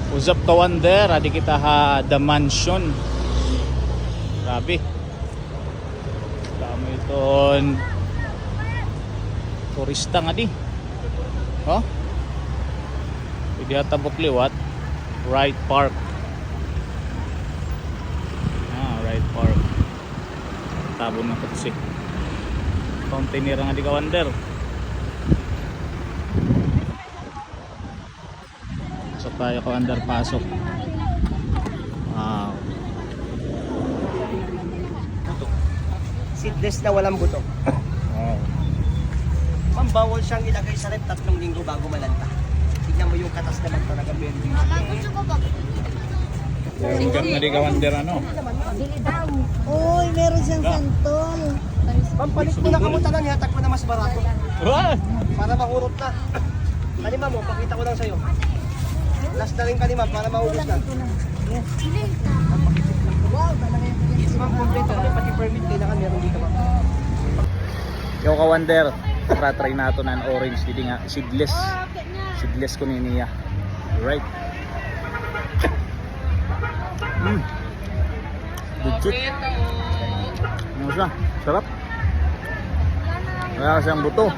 Usap ka Wander, adi kita ha The Mansion. Grabe. Dami iton. Turista nga di. Oh? Pwede hatabok liwat. Wright Park. Wright Park. Tabon ng taxi. Container nga di ka Wander. So tayo ka Wander, pasok. Wow. Seedless na walang buto. Wow. Bawal siyang ilagay sa rep 3 linggo bago malanta. Tignan mo yung katas naman talaga very big. Yung gang na di ka Wander ano? Uy, meron siyang santol. Pampalit mo na kamuta lang, ihatag mo na mas barato. What? Para mahurot na. Kanima mo, pakita ko lang sa'yo. Last na rin kanima para maubos na. Wow, talaga yung Hindi ma'am, complete kami, pati permit kailangan meron dito ma'am. Yo ka Wander, try nato na ang orange dito nga seedless. Seedless ko niya. Right. Legit. Ano siya? Sarap. Wala siyang buto.